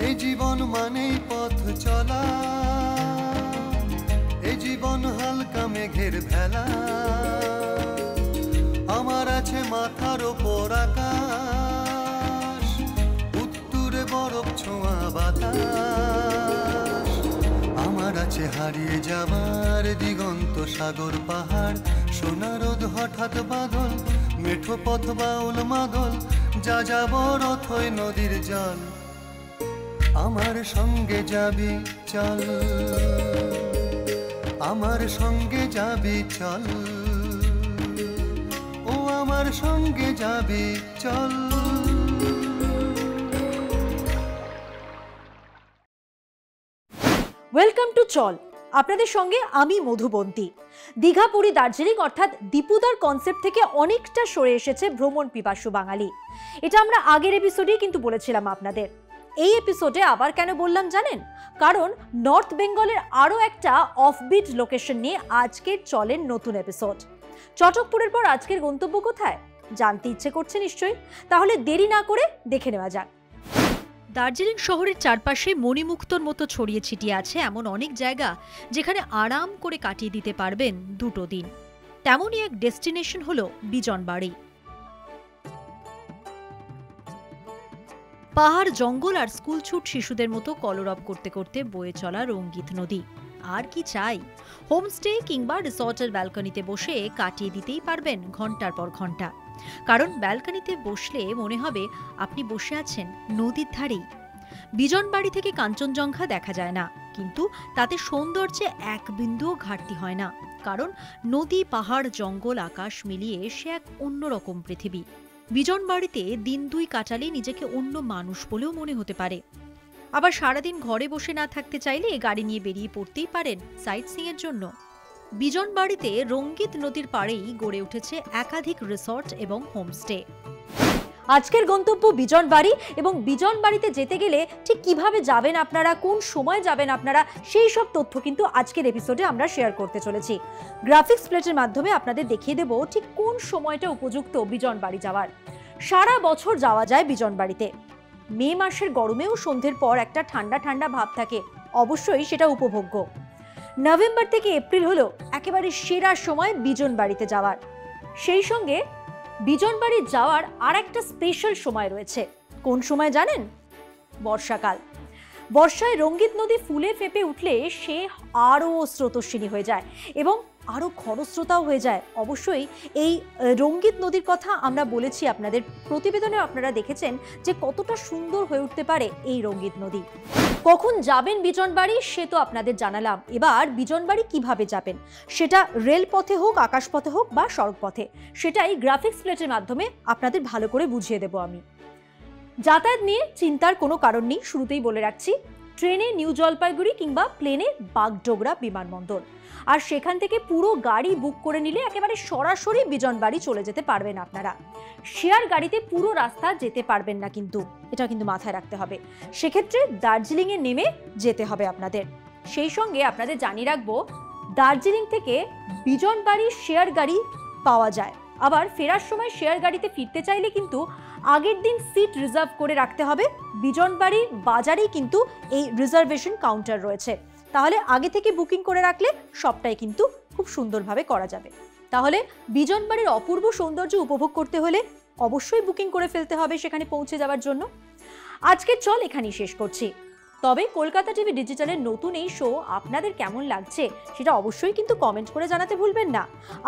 এই জীবন মানেই পথ চলা, এই জীবন হালকা মেঘের ভেলা। আমার আছে মাথার ওপর আকাশ, উত্তুরে বরফ ছোঁয়া বাতাস। আমার আছে হারিয়ে যাবার দিগন্ত সাগর পাহাড়, সোনা রোদ হঠাৎ বাদল, মেঠো পথ বাউল মাদল, যা যাবর অথই নদীর জল। আমার সঙ্গে যাবি চল, আমার সঙ্গে যাবি চল, ও আমার সঙ্গে যাবি চল। ওয়েলকাম টু চল, আপনাদের সঙ্গে আমি মধুবন্তী। দীঘা, পুরী, দার্জিলিং অর্থাৎ দীপুদার কনসেপ্ট থেকে অনেকটা সরে এসেছে ভ্রমণ পিপাসু বাঙালি। এটা আমরা আগের এপিসোডেই কিন্তু বলেছিলাম আপনাদের। এই এপিসোডে আবার কেন বললাম জানেন? কারণ নর্থ বেঙ্গলের আরও একটা অফবিট লোকেশন নিয়ে আজকের চলের নতুন এপিসোড। চটকপুরের পর আজকের গন্তব্য কোথায় জানতে ইচ্ছে করছে নিশ্চয়ই? তাহলে দেরি না করে দেখে নেওয়া যাক। দার্জিলিং শহরের চারপাশে মণিমুক্তর মতো ছড়িয়ে ছিটিয়ে আছে এমন অনেক জায়গা যেখানে আরাম করে কাটিয়ে দিতে পারবেন দুটো দিন। তেমনই এক ডেস্টিনেশন হলো বিজনবাড়ি। পাহাড়, জঙ্গল আর স্কুল ছুট শিশুদের মতো কলরব করতে করতে বয়ে চলা রঙ্গিত নদী। আর কি চাই? হোমস্টে কিংবা রিসর্টের ব্যালকনিতে বসে কাটিয়ে দিতেই পারবেন ঘন্টার পর ঘন্টা। কারণ ব্যালকনিতে বসলে মনে হবে আপনি বসে আছেন নদীর ধারেই। বিজনবাড়ি থেকে কাঞ্চনজঙ্ঘা দেখা যায় না, কিন্তু তাতে সৌন্দর্যে এক বিন্দুও ঘাটতি হয় না। কারণ নদী, পাহাড়, জঙ্গল, আকাশ মিলিয়ে সে এক অন্যরকম পৃথিবী। বিজনবাড়িতে দিন দুই কাটালে নিজেকে অন্য মানুষ বলেও মনে হতে পারে। আবার সারাদিন ঘরে বসে না থাকতে চাইলে গাড়ি নিয়ে বেরিয়ে পড়তেই পারেন সাইট সিইং এর জন্য। বিজনবাড়িতে রঙ্গিত নদীর পাড়েই গড়ে উঠেছে একাধিক রিসর্ট এবং হোমস্টে। আজকের গন্তব্য বিজনবাড়ি, এবং বিজনবাড়িতে যেতে গেলে ঠিক কিভাবে যাবেন আপনারা, কোন সময় যাবেন আপনারা, সেই সব তথ্য কিন্তু আজকের এপিসোডে আমরা শেয়ার করতে চলেছি। গ্রাফিক্স প্লেটের মাধ্যমে আপনাদের দেখিয়ে দেব ঠিক কোন সময়টা উপযুক্ত বিজনবাড়ি যাওয়ার। সারা বছর যাওয়া যায় বিজনবাড়িতে। মে মাসের গরমেও সন্ধ্যের পর একটা ঠান্ডা ঠান্ডা ভাব থাকে, অবশ্যই সেটা উপভোগ্য। নভেম্বর থেকে এপ্রিল হলো একেবারে সেরা সময় বিজনবাড়িতে যাওয়ার। সেই সঙ্গে বিজনবাড়ি যাওয়ার আর একটা স্পেশাল সময় রয়েছে। কোন সময় জানেন? বর্ষাকাল। বর্ষায় রঙ্গিত নদী ফুলে ফেপে উঠলে সে আরও স্রোতস্বিনী হয়ে যায় এবং আরও খরস্রোতাও হয়ে যায়। অবশ্যই এই রঙ্গিত নদীর কথা আমরা বলেছি আপনাদের প্রতিবেদনে, আপনারা দেখেছেন যে কতটা সুন্দর হয়ে উঠতে পারে এই রঙ্গিত নদী। কখন যাবেন বিজনবাড়ি সে তো আপনাদের জানালাম। এবার বিজনবাড়ি কিভাবে যাবেন, সেটা রেলপথে হোক, আকাশপথে হোক বা সড়কপথে, সেটাই গ্রাফিক্স প্লেটের মাধ্যমে আপনাদের ভালো করে বুঝিয়ে দেব আমি। যাতায়াত নিয়ে চিন্তার কোনো কারণ নেই, শুরুতেই বলে রাখছি। ট্রেনে নিউ জলপাইগুড়ি কিংবা প্লেনে বাগডোগরা বিমানবন্দর, আর সেখান থেকে পুরো গাড়ি বুক করে নিলে একেবারে সরাসরি বিজনবাড়ি চলে যেতে পারবেন আপনারা। শেয়ার গাড়িতে পুরো রাস্তা যেতে পারবেন না, কিন্তু এটা কিন্তু মাথায় রাখতে হবে। সেক্ষেত্রে দার্জিলিংয়ে নেমে যেতে হবে আপনাদের। সেই সঙ্গে আপনাদের জানিয়ে রাখবো, দার্জিলিং থেকে বিজনবাড়ি শেয়ার গাড়ি পাওয়া যায়। আবার ফেরার সময় শেয়ার গাড়িতে ফিরতে চাইলে কিন্তু আগের দিন সিট রিজার্ভ করে রাখতে হবে। বিজনবাড়ি বাজারেই কিন্তু এই রিজার্ভেশন কাউন্টার রয়েছে, তাহলে আগে থেকে বুকিং করে রাখলে সবটাই কিন্তু খুব সুন্দরভাবে করা যাবে। তাহলে বিজনবাড়ির অপূর্ব সৌন্দর্য উপভোগ করতে হলে অবশ্যই বুকিং করে ফেলতে হবে সেখানে পৌঁছে যাওয়ার জন্য। আজকের চল এখানেই শেষ করছি। তবে কলকাতা টিভি ডিজিটালের নতুন এই শো আপনাদের কেমন লাগছে সেটা অবশ্যই কিন্তু কমেন্ট করে জানাতে ভুলবেন না।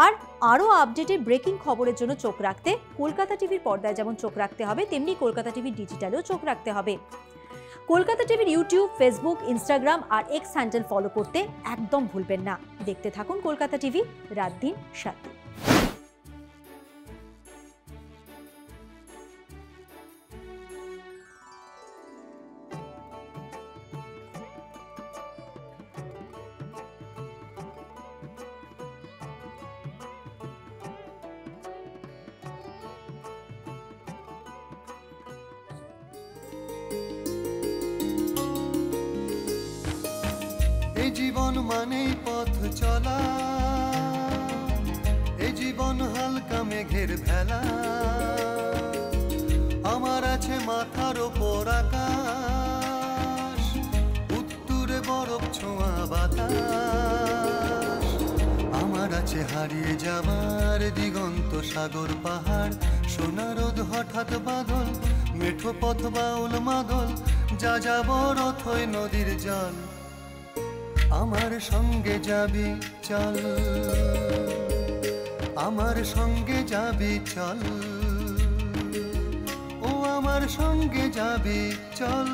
আর আরও আপডেটে ব্রেকিং খবরের জন্য চোখ রাখতে কলকাতা টিভির পর্দায় যেমন চোখ রাখতে হবে, তেমনি কলকাতা টিভি ডিজিটালেও চোখ রাখতে হবে। কলকাতা টিভির ইউটিউব, ফেসবুক, ইনস্টাগ্রাম আর এক্স হ্যান্ডেল ফলো করতে একদম ভুলবেন না। দেখতে থাকুন কলকাতা টিভি, রাত দিন 7 দিন। জীবন মানেই পথ চলা, এই জীবন হালকা মেঘের ভেলা। আমার আছে মাথার ওপর আকাশ, বাতাস। আমার আছে হারিয়ে যাবার দিগন্ত সাগর পাহাড়, সোনা রোদ হঠাৎ বাদল, মেঠো পথ বাউল মাদল, যা যাবর অথই নদীর জল। আমার সঙ্গে যাবি চল, আমার সঙ্গে যাবি চল, ও আমার সঙ্গে যাবি চল।